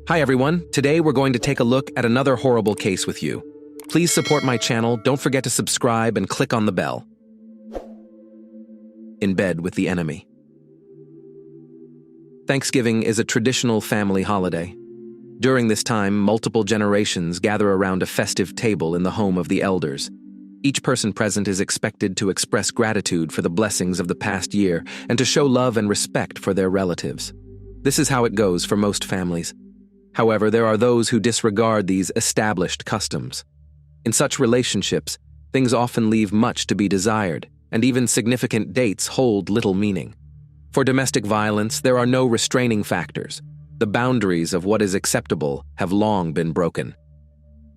Hi everyone, today we're going to take a look at another horrible case with you. Please support my channel, don't forget to subscribe and click on the bell. In bed with the enemy. Thanksgiving is a traditional family holiday. During this time, multiple generations gather around a festive table in the home of the elders. Each person present is expected to express gratitude for the blessings of the past year and to show love and respect for their relatives. This is how it goes for most families. However, there are those who disregard these established customs. In such relationships, things often leave much to be desired, and even significant dates hold little meaning. For domestic violence, there are no restraining factors. The boundaries of what is acceptable have long been broken.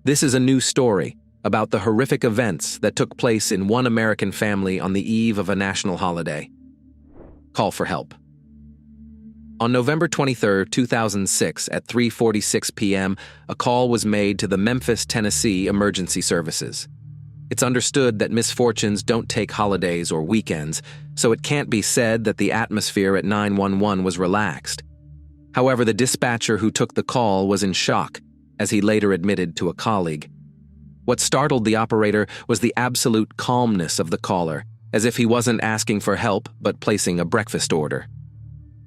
This is a new story about the horrific events that took place in one American family on the eve of a national holiday. Call for help. On November 23, 2006, at 3:46 p.m., a call was made to the Memphis, Tennessee Emergency Services. It's understood that misfortunes don't take holidays or weekends, so it can't be said that the atmosphere at 911 was relaxed. However, the dispatcher who took the call was in shock, as he later admitted to a colleague. What startled the operator was the absolute calmness of the caller, as if he wasn't asking for help but placing a breakfast order.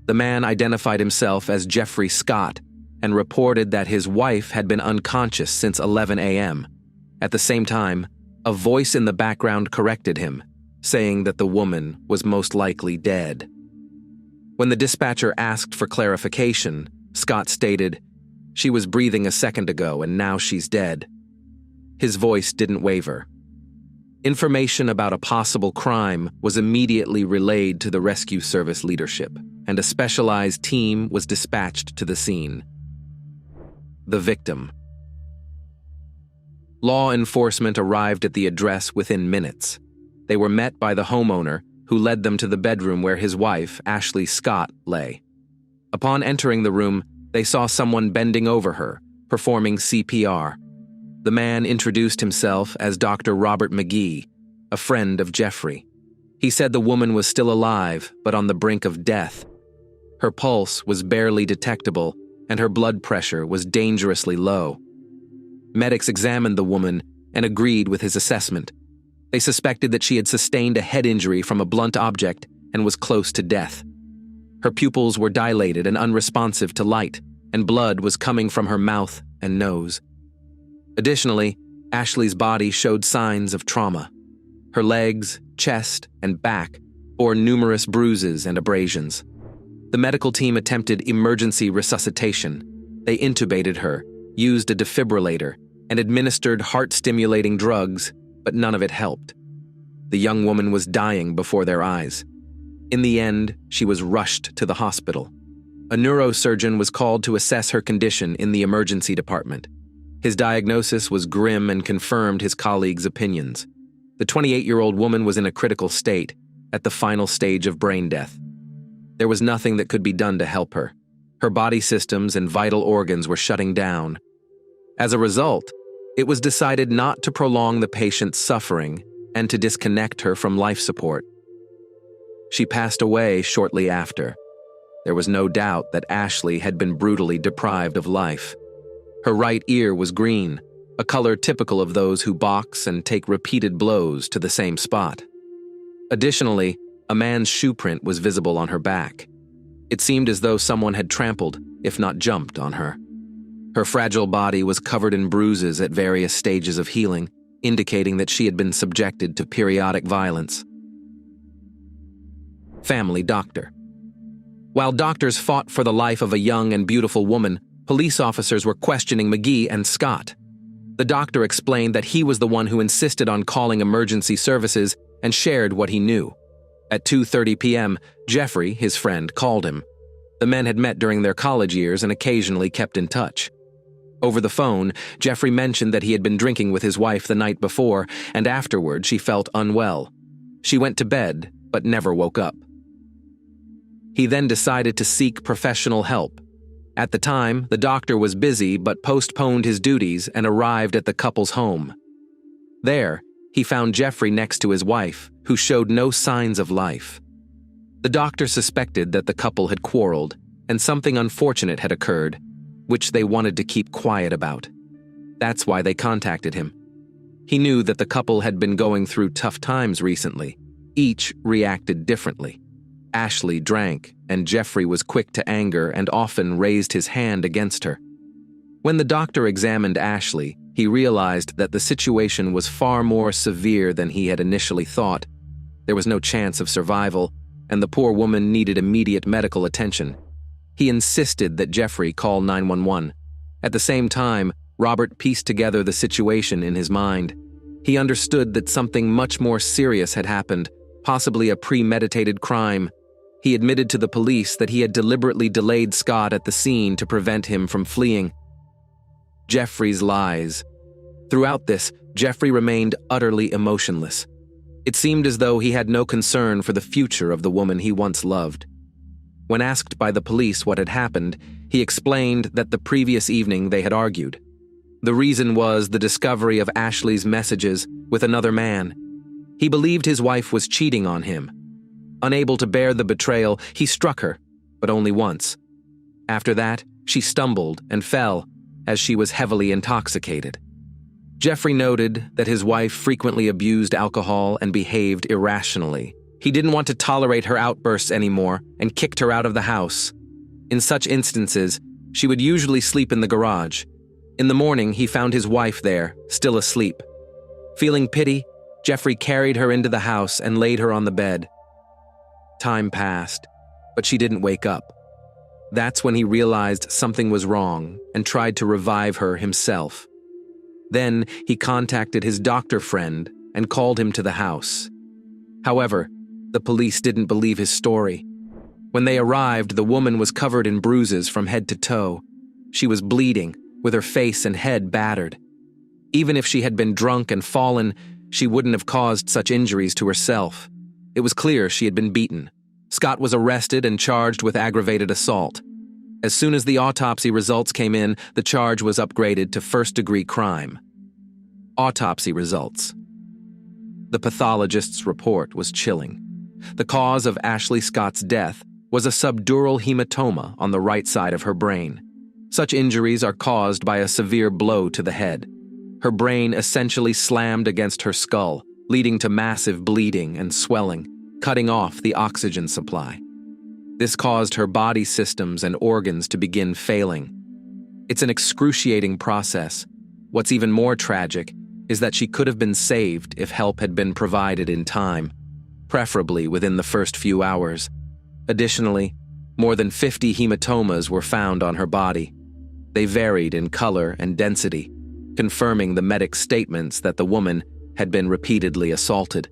The man identified himself as Jeffrey Scott and reported that his wife had been unconscious since 11 a.m. At the same time, a voice in the background corrected him, saying that the woman was most likely dead. When the dispatcher asked for clarification, Scott stated, "She was breathing a second ago and now she's dead." His voice didn't waver. Information about a possible crime was immediately relayed to the rescue service leadership, and a specialized team was dispatched to the scene. The victim. Law enforcement arrived at the address within minutes. They were met by the homeowner, who led them to the bedroom where his wife, Ashley Scott, lay. Upon entering the room, they saw someone bending over her, performing CPR. The man introduced himself as Dr. Robert McGee, a friend of Jeffrey. He said the woman was still alive, but on the brink of death. Her pulse was barely detectable, and her blood pressure was dangerously low. Medics examined the woman and agreed with his assessment. They suspected that she had sustained a head injury from a blunt object and was close to death. Her pupils were dilated and unresponsive to light, and blood was coming from her mouth and nose. Additionally, Ashley's body showed signs of trauma. Her legs, chest, and back bore numerous bruises and abrasions. The medical team attempted emergency resuscitation. They intubated her, used a defibrillator, and administered heart-stimulating drugs, but none of it helped. The young woman was dying before their eyes. In the end, she was rushed to the hospital. A neurosurgeon was called to assess her condition in the emergency department. His diagnosis was grim and confirmed his colleagues' opinions. The 28-year-old woman was in a critical state, at the final stage of brain death. There was nothing that could be done to help her. Her body systems and vital organs were shutting down. As a result, it was decided not to prolong the patient's suffering and to disconnect her from life support. She passed away shortly after. There was no doubt that Ashley had been brutally deprived of life. Her right ear was green, a color typical of those who box and take repeated blows to the same spot. Additionally, a man's shoe print was visible on her back. It seemed as though someone had trampled, if not jumped, on her. Her fragile body was covered in bruises at various stages of healing, indicating that she had been subjected to periodic violence. Family doctor. While doctors fought for the life of a young and beautiful woman, police officers were questioning McGee and Scott. The doctor explained that he was the one who insisted on calling emergency services and shared what he knew. At 2:30 p.m., Jeffrey, his friend, called him. The men had met during their college years and occasionally kept in touch. Over the phone, Jeffrey mentioned that he had been drinking with his wife the night before, and afterward she felt unwell. She went to bed, but never woke up. He then decided to seek professional help. At the time, the doctor was busy but postponed his duties and arrived at the couple's home. There, he found Jeffrey next to his wife, who showed no signs of life. The doctor suspected that the couple had quarreled, and something unfortunate had occurred. which they wanted to keep quiet about. That's why they contacted him. He knew that the couple had been going through tough times recently. Each reacted differently. Ashley drank, and Jeffrey was quick to anger and often raised his hand against her. When the doctor examined Ashley, he realized that the situation was far more severe than he had initially thought. There was no chance of survival, and the poor woman needed immediate medical attention. He insisted that Jeffrey call 911. At the same time, Robert pieced together the situation in his mind. He understood that something much more serious had happened, possibly a premeditated crime. He admitted to the police that he had deliberately delayed Scott at the scene to prevent him from fleeing. Jeffrey's lies. Throughout this, Jeffrey remained utterly emotionless. It seemed as though he had no concern for the future of the woman he once loved. When asked by the police what had happened, he explained that the previous evening they had argued. The reason was the discovery of Ashley's messages with another man. He believed his wife was cheating on him. Unable to bear the betrayal, he struck her, but only once. After that, she stumbled and fell, as she was heavily intoxicated. Jeffrey noted that his wife frequently abused alcohol and behaved irrationally. He didn't want to tolerate her outbursts anymore and kicked her out of the house. In such instances, she would usually sleep in the garage. In the morning, he found his wife there, still asleep. Feeling pity, Jeffrey carried her into the house and laid her on the bed. Time passed, but she didn't wake up. That's when he realized something was wrong and tried to revive her himself. Then he contacted his doctor friend and called him to the house. However, the police didn't believe his story. When they arrived, the woman was covered in bruises from head to toe. She was bleeding, with her face and head battered. Even if she had been drunk and fallen, she wouldn't have caused such injuries to herself. It was clear she had been beaten. Scott was arrested and charged with aggravated assault. As soon as the autopsy results came in, the charge was upgraded to first-degree crime. Autopsy results. The pathologist's report was chilling. The cause of Ashley Scott's death was a subdural hematoma on the right side of her brain. Such injuries are caused by a severe blow to the head. Her brain essentially slammed against her skull, leading to massive bleeding and swelling, cutting off the oxygen supply. This caused her body systems and organs to begin failing. It's an excruciating process. What's even more tragic is that she could have been saved if help had been provided in time, preferably within the first few hours. Additionally, more than 50 hematomas were found on her body. They varied in color and density, confirming the medic's statements that the woman had been repeatedly assaulted.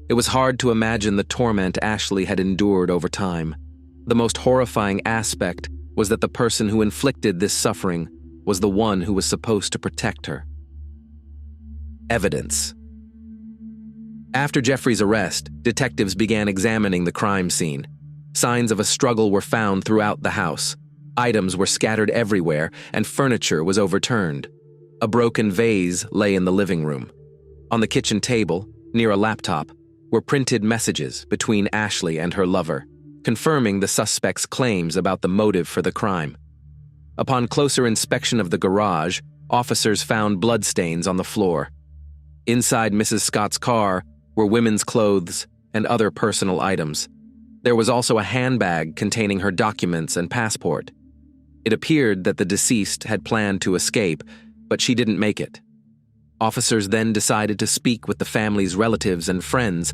It was hard to imagine the torment Ashley had endured over time. The most horrifying aspect was that the person who inflicted this suffering was the one who was supposed to protect her. Evidence. After Jeffrey's arrest, detectives began examining the crime scene. Signs of a struggle were found throughout the house. Items were scattered everywhere, and furniture was overturned. A broken vase lay in the living room. On the kitchen table, near a laptop, were printed messages between Ashley and her lover, confirming the suspect's claims about the motive for the crime. Upon closer inspection of the garage, officers found bloodstains on the floor. Inside Mrs. Scott's car were women's clothes and other personal items. There was also a handbag containing her documents and passport. It appeared that the deceased had planned to escape, but she didn't make it. Officers then decided to speak with the family's relatives and friends,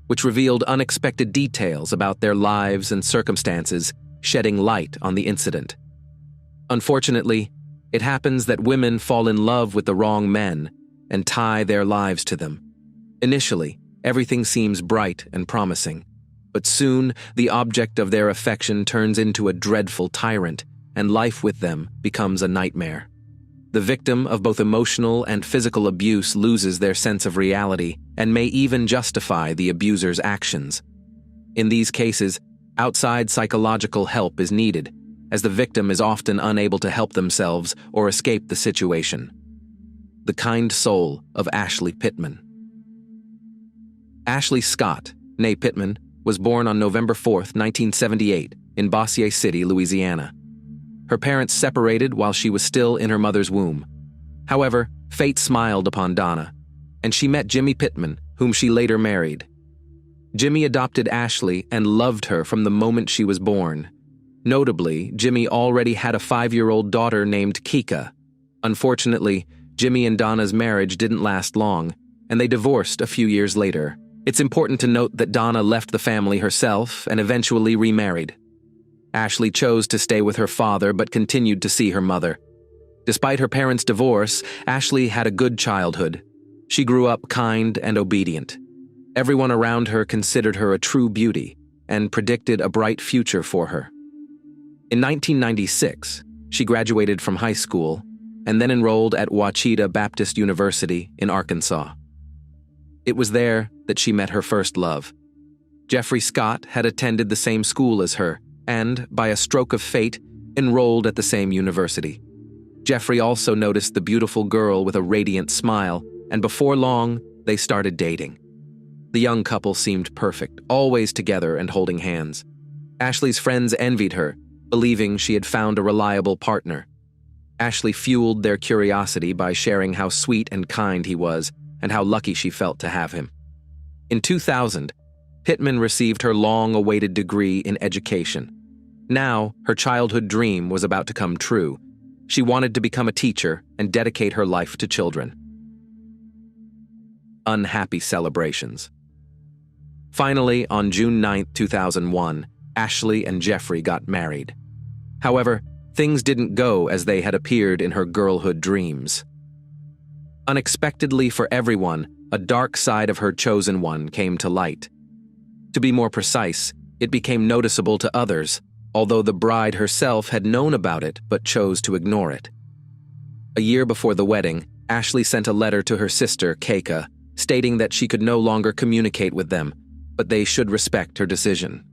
which revealed unexpected details about their lives and circumstances, shedding light on the incident. Unfortunately, it happens that women fall in love with the wrong men and tie their lives to them. Initially, everything seems bright and promising, but soon the object of their affection turns into a dreadful tyrant, and life with them becomes a nightmare. The victim of both emotional and physical abuse loses their sense of reality and may even justify the abuser's actions. In these cases, outside psychological help is needed, as the victim is often unable to help themselves or escape the situation. The kind soul of Ashley Pittman. Ashley Scott, née Pittman, was born on November 4, 1978, in Bossier City, Louisiana. Her parents separated while she was still in her mother's womb. However, fate smiled upon Donna, and she met Jimmy Pittman, whom she later married. Jimmy adopted Ashley and loved her from the moment she was born. Notably, Jimmy already had a 5-year-old daughter named Kika. Unfortunately, Jimmy and Donna's marriage didn't last long, and they divorced a few years later. It's important to note that Donna left the family herself and eventually remarried. Ashley chose to stay with her father but continued to see her mother. Despite her parents' divorce, Ashley had a good childhood. She grew up kind and obedient. Everyone around her considered her a true beauty and predicted a bright future for her. In 1996, she graduated from high school and then enrolled at Ouachita Baptist University in Arkansas. It was there that she met her first love. Jeffrey Scott had attended the same school as her and, by a stroke of fate, enrolled at the same university. Jeffrey also noticed the beautiful girl with a radiant smile, and before long, they started dating. The young couple seemed perfect, always together and holding hands. Ashley's friends envied her, believing she had found a reliable partner. Ashley fueled their curiosity by sharing how sweet and kind he was and how lucky she felt to have him. In 2000, Pittman received her long-awaited degree in education. Now, her childhood dream was about to come true. She wanted to become a teacher and dedicate her life to children. Unhappy celebrations. Finally, on June 9, 2001, Ashley and Jeffrey got married. However, things didn't go as they had appeared in her girlhood dreams. Unexpectedly for everyone, a dark side of her chosen one came to light. To be more precise, it became noticeable to others, although the bride herself had known about it but chose to ignore it. A year before the wedding, Ashley sent a letter to her sister, Keika, stating that she could no longer communicate with them, but they should respect her decision.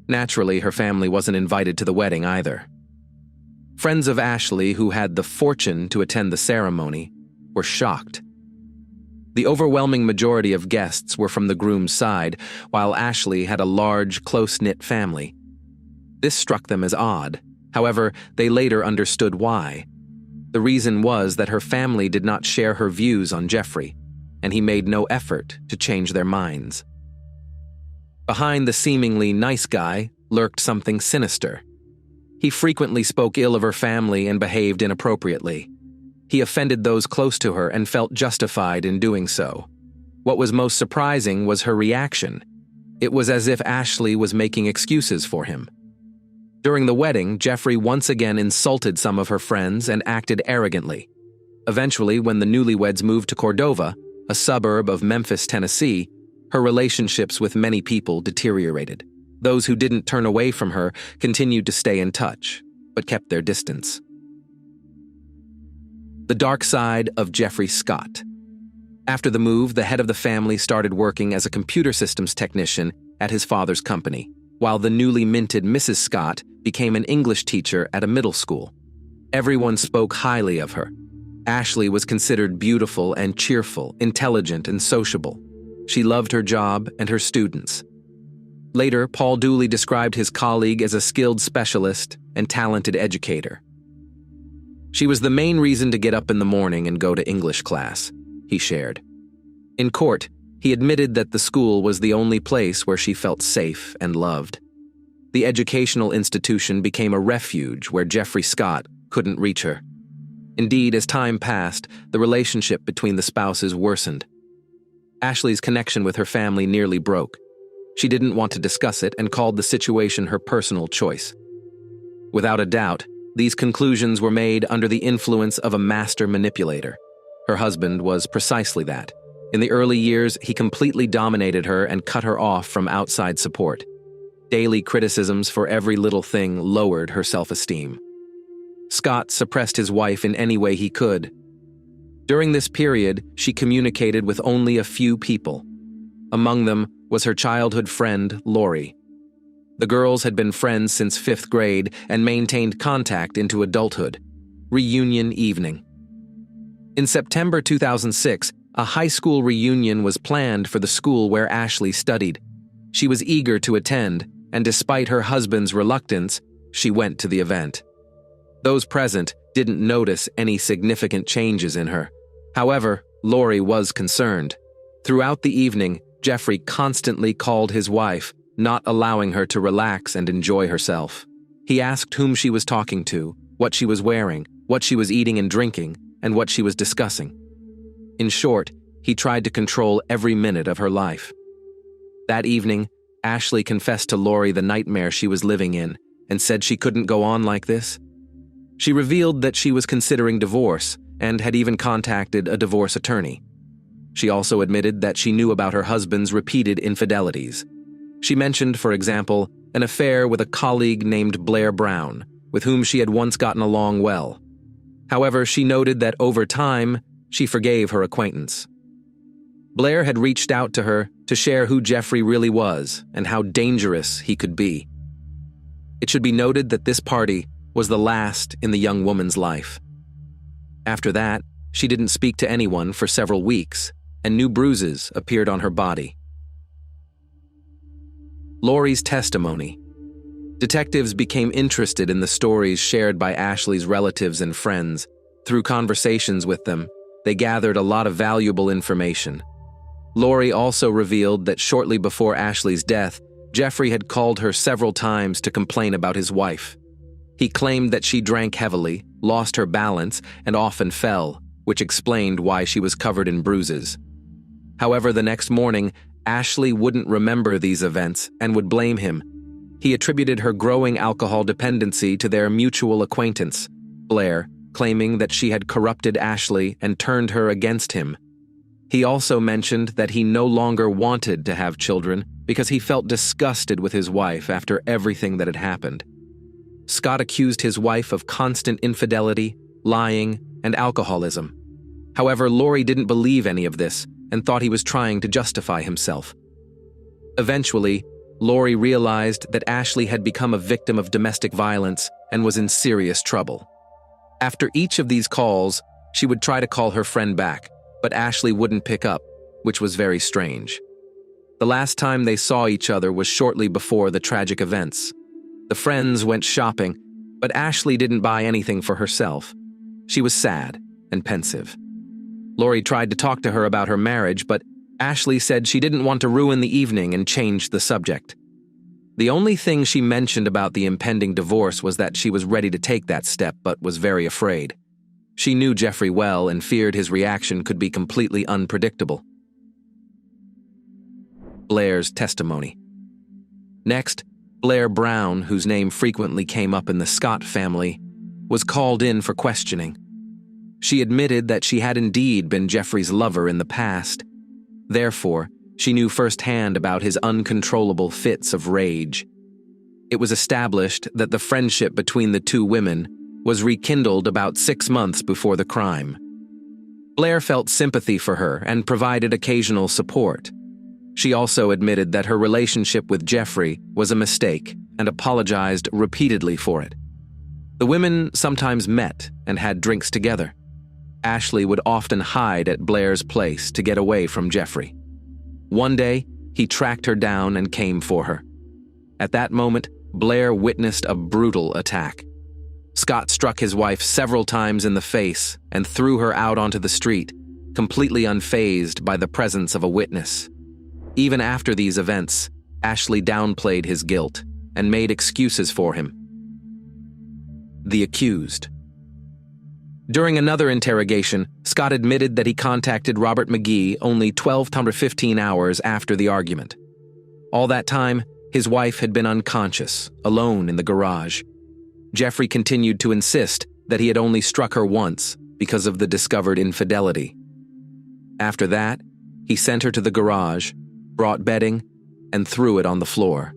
Naturally, her family wasn't invited to the wedding either. Friends of Ashley, who had the fortune to attend the ceremony, were shocked. The overwhelming majority of guests were from the groom's side, while Ashley had a large, close-knit family. This struck them as odd. However, they later understood why. The reason was that her family did not share her views on Jeffrey, and he made no effort to change their minds. Behind the seemingly nice guy lurked something sinister. He frequently spoke ill of her family and behaved inappropriately. He offended those close to her and felt justified in doing so. What was most surprising was her reaction. It was as if Ashley was making excuses for him. During the wedding, Jeffrey once again insulted some of her friends and acted arrogantly. Eventually, when the newlyweds moved to Cordova, a suburb of Memphis, Tennessee, her relationships with many people deteriorated. Those who didn't turn away from her continued to stay in touch, but kept their distance. The dark side of Jeffrey Scott. After the move, the head of the family started working as a computer systems technician at his father's company, while the newly minted Mrs. Scott became an English teacher at a middle school. Everyone spoke highly of her. Ashley was considered beautiful and cheerful, intelligent and sociable. She loved her job and her students. Later, Paul Dooley described his colleague as a skilled specialist and talented educator. She was the main reason to get up in the morning and go to English class, he shared. In court, he admitted that the school was the only place where she felt safe and loved. The educational institution became a refuge where Jeffrey Scott couldn't reach her. Indeed, as time passed, the relationship between the spouses worsened. Ashley's connection with her family nearly broke. She didn't want to discuss it and called the situation her personal choice. Without a doubt, these conclusions were made under the influence of a master manipulator. Her husband was precisely that. In the early years, he completely dominated her and cut her off from outside support. Daily criticisms for every little thing lowered her self-esteem. Scott suppressed his wife in any way he could. During this period, she communicated with only a few people. Among them was her childhood friend, Lori. The girls had been friends since 5th grade and maintained contact into adulthood. Reunion evening. In September 2006, a high school reunion was planned for the school where Ashley studied. She was eager to attend, and despite her husband's reluctance, she went to the event. Those present didn't notice any significant changes in her. However, Lori was concerned. Throughout the evening, Jeffrey constantly called his wife, not allowing her to relax and enjoy herself. He asked whom she was talking to, what she was wearing, what she was eating and drinking, and what she was discussing. In short, he tried to control every minute of her life. That evening, Ashley confessed to Lori the nightmare she was living in and said she couldn't go on like this. She revealed that she was considering divorce and had even contacted a divorce attorney. She also admitted that she knew about her husband's repeated infidelities. She mentioned, for example, an affair with a colleague named Blair Brown, with whom she had once gotten along well. However, she noted that over time, she forgave her acquaintance. Blair had reached out to her to share who Jeffrey really was and how dangerous he could be. It should be noted that this party was the last in the young woman's life. After that, she didn't speak to anyone for several weeks, and new bruises appeared on her body. Lori's testimony. Detectives became interested in the stories shared by Ashley's relatives and friends. Through conversations with them, they gathered a lot of valuable information. Lori also revealed that shortly before Ashley's death, Jeffrey had called her several times to complain about his wife. He claimed that she drank heavily, lost her balance, and often fell, which explained why she was covered in bruises. However, the next morning, Ashley wouldn't remember these events and would blame him. He attributed her growing alcohol dependency to their mutual acquaintance, Blair, claiming that she had corrupted Ashley and turned her against him. He also mentioned that he no longer wanted to have children because he felt disgusted with his wife after everything that had happened. Scott accused his wife of constant infidelity, lying, and alcoholism. However, Lori didn't believe any of this and thought he was trying to justify himself. Eventually, Lori realized that Ashley had become a victim of domestic violence and was in serious trouble. After each of these calls, she would try to call her friend back, but Ashley wouldn't pick up, which was very strange. The last time they saw each other was shortly before the tragic events. The friends went shopping, but Ashley didn't buy anything for herself. She was sad and pensive. Lori tried to talk to her about her marriage, but Ashley said she didn't want to ruin the evening and changed the subject. The only thing she mentioned about the impending divorce was that she was ready to take that step but was very afraid. She knew Jeffrey well and feared his reaction could be completely unpredictable. Blair's testimony. Next, Blair Brown, whose name frequently came up in the Scott family, was called in for questioning. She admitted that she had indeed been Jeffrey's lover in the past. Therefore, she knew firsthand about his uncontrollable fits of rage. It was established that the friendship between the two women was rekindled about 6 months before the crime. Blair felt sympathy for her and provided occasional support. She also admitted that her relationship with Jeffrey was a mistake and apologized repeatedly for it. The women sometimes met and had drinks together. Ashley would often hide at Blair's place to get away from Jeffrey. One day, he tracked her down and came for her. At that moment, Blair witnessed a brutal attack. Scott struck his wife several times in the face and threw her out onto the street, completely unfazed by the presence of a witness. Even after these events, Ashley downplayed his guilt and made excuses for him. The accused. During another interrogation, Scott admitted that he contacted Robert McGee only 12 to 15 hours after the argument. All that time, his wife had been unconscious, alone in the garage. Jeffrey continued to insist that he had only struck her once because of the discovered infidelity. After that, he sent her to the garage, brought bedding, and threw it on the floor.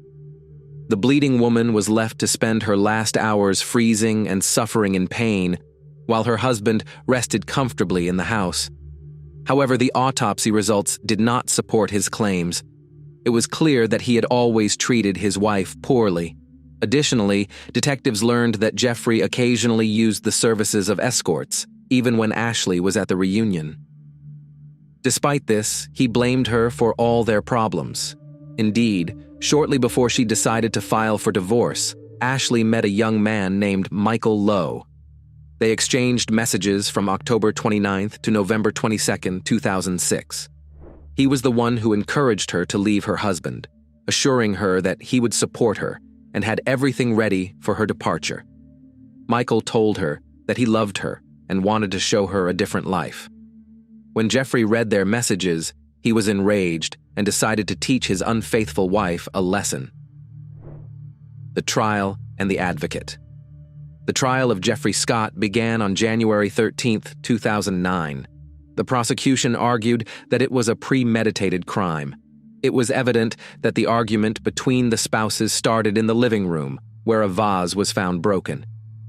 The bleeding woman was left to spend her last hours freezing and suffering in pain, while her husband rested comfortably in the house. However, the autopsy results did not support his claims. It was clear that he had always treated his wife poorly. Additionally, detectives learned that Jeffrey occasionally used the services of escorts, even when Ashley was at the reunion. Despite this, he blamed her for all their problems. Indeed, shortly before she decided to file for divorce, Ashley met a young man named Michael Lowe, They exchanged messages from October 29th to November 22nd, 2006. He was the one who encouraged her to leave her husband, assuring her that he would support her and had everything ready for her departure. Michael told her that he loved her and wanted to show her a different life. When Jeffrey read their messages, he was enraged and decided to teach his unfaithful wife a lesson. The trial and the advocate. The trial of Jeffrey Scott began on January 13, 2009. The prosecution argued that it was a premeditated crime. It was evident that the argument between the spouses started in the living room, where a vase was found broken.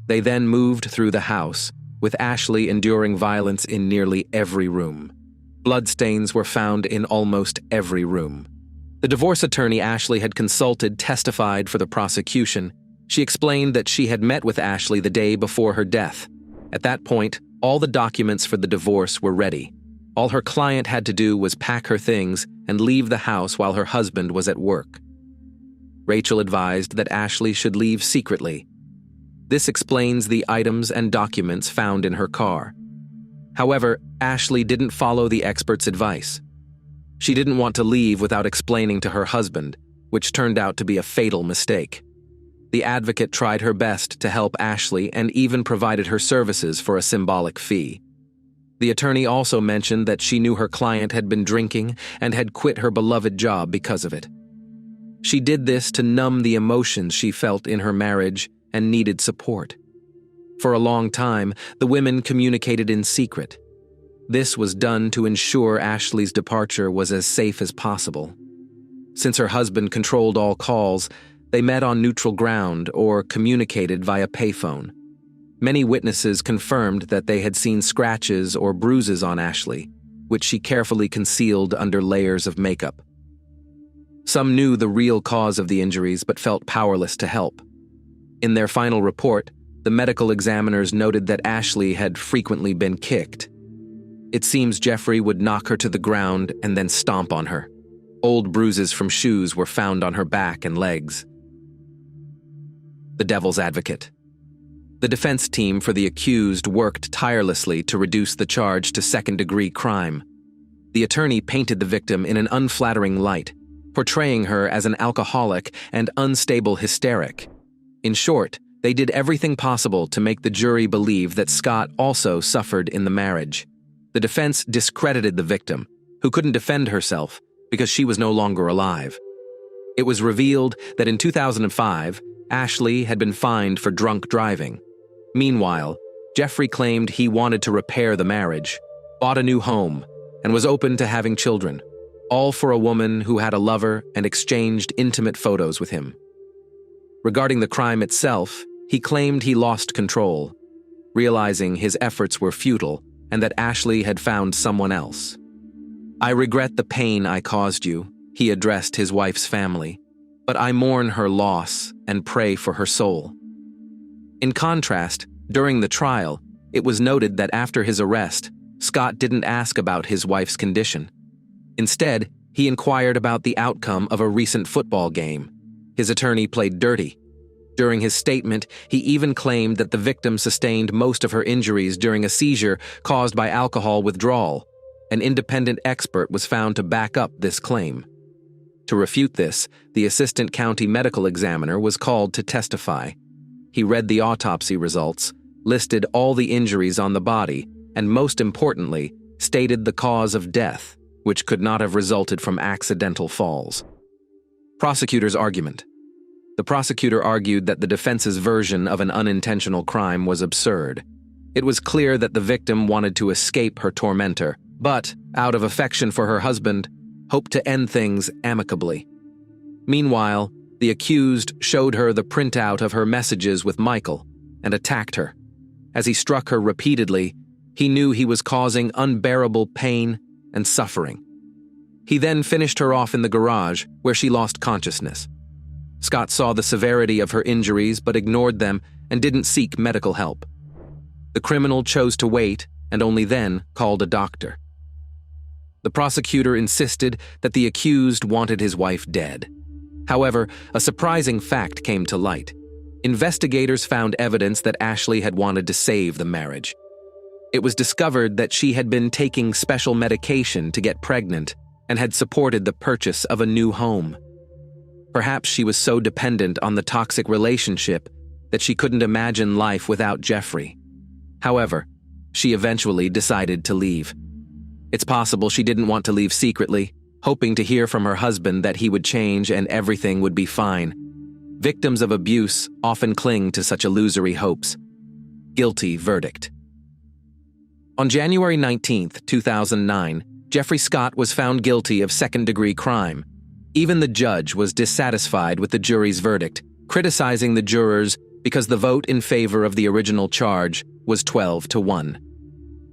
They then moved through the house, with Ashley enduring violence in nearly every room. Bloodstains were found in almost every room. The divorce attorney Ashley had consulted testified for the prosecution. She explained that she had met with Ashley the day before her death. At that point, all the documents for the divorce were ready. All her client had to do was pack her things and leave the house while her husband was at work. Rachel advised that Ashley should leave secretly. This explains the items and documents found in her car. However, Ashley didn't follow the expert's advice. She didn't want to leave without explaining to her husband, which turned out to be a fatal mistake. The advocate tried her best to help Ashley and even provided her services for a symbolic fee. The attorney also mentioned that she knew her client had been drinking and had quit her beloved job because of it. She did this to numb the emotions she felt in her marriage and needed support. For a long time, the women communicated in secret. This was done to ensure Ashley's departure was as safe as possible. Since her husband controlled all calls, they met on neutral ground or communicated via payphone. Many witnesses confirmed that they had seen scratches or bruises on Ashley, which she carefully concealed under layers of makeup. Some knew the real cause of the injuries but felt powerless to help. In their final report, the medical examiners noted that Ashley had frequently been kicked. It seems Jeffrey would knock her to the ground and then stomp on her. Old bruises from shoes were found on her back and legs. The devil's advocate. The defense team for the accused worked tirelessly to reduce the charge to second-degree crime. The attorney painted the victim in an unflattering light, portraying her as an alcoholic and unstable hysteric. In short, they did everything possible to make the jury believe that Scott also suffered in the marriage. The defense discredited the victim, who couldn't defend herself because she was no longer alive. It was revealed that in 2005, Ashley had been fined for drunk driving. Meanwhile, Jeffrey claimed he wanted to repair the marriage, bought a new home, and was open to having children, all for a woman who had a lover and exchanged intimate photos with him. Regarding the crime itself, he claimed he lost control, realizing his efforts were futile and that Ashley had found someone else. "I regret the pain I caused you," he addressed his wife's family, "but I mourn her loss and pray for her soul." In contrast, during the trial, it was noted that after his arrest, Scott didn't ask about his wife's condition. Instead, he inquired about the outcome of a recent football game. His attorney played dirty. During his statement, he even claimed that the victim sustained most of her injuries during a seizure caused by alcohol withdrawal. An independent expert was found to back up this claim. To refute this, the assistant county medical examiner was called to testify. He read the autopsy results, listed all the injuries on the body, and most importantly, stated the cause of death, which could not have resulted from accidental falls. Prosecutor's argument. The prosecutor argued that the defense's version of an unintentional crime was absurd. It was clear that the victim wanted to escape her tormentor, but, out of affection for her husband, hoped to end things amicably. Meanwhile, the accused showed her the printout of her messages with Michael and attacked her. As he struck her repeatedly, he knew he was causing unbearable pain and suffering. He then finished her off in the garage, where she lost consciousness. Scott saw the severity of her injuries but ignored them and didn't seek medical help. The criminal chose to wait and only then called a doctor. The prosecutor insisted that the accused wanted his wife dead. However, a surprising fact came to light. Investigators found evidence that Ashley had wanted to save the marriage. It was discovered that she had been taking special medication to get pregnant and had supported the purchase of a new home. Perhaps she was so dependent on the toxic relationship that she couldn't imagine life without Jeffrey. However, she eventually decided to leave. It's possible she didn't want to leave secretly, hoping to hear from her husband that he would change and everything would be fine. Victims of abuse often cling to such illusory hopes. Guilty verdict. On January 19, 2009, Jeffrey Scott was found guilty of second-degree crime. Even the judge was dissatisfied with the jury's verdict, criticizing the jurors because the vote in favor of the original charge was 12-1.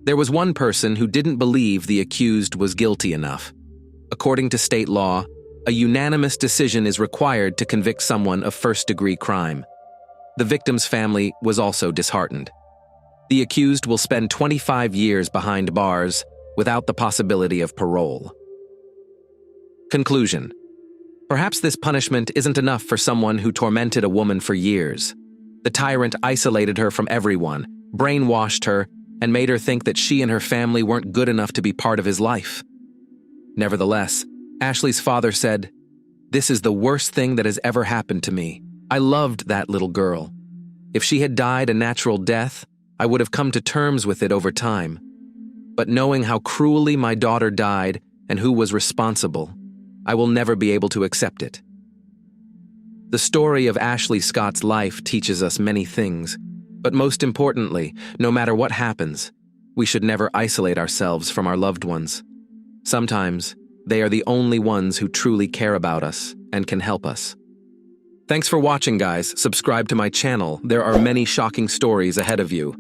There was one person who didn't believe the accused was guilty enough. According to state law, a unanimous decision is required to convict someone of first-degree crime. The victim's family was also disheartened. The accused will spend 25 years behind bars without the possibility of parole. Conclusion. Perhaps this punishment isn't enough for someone who tormented a woman for years. The tyrant isolated her from everyone, brainwashed her, and made her think that she and her family weren't good enough to be part of his life. Nevertheless, Ashley's father said, "This is the worst thing that has ever happened to me. I loved that little girl. If she had died a natural death, I would have come to terms with it over time. But knowing how cruelly my daughter died and who was responsible, I will never be able to accept it." The story of Ashley Scott's life teaches us many things, but most importantly, no matter what happens, we should never isolate ourselves from our loved ones. Sometimes, they are the only ones who truly care about us and can help us. Thanks for watching, guys. Subscribe to my channel. There are many shocking stories ahead of you.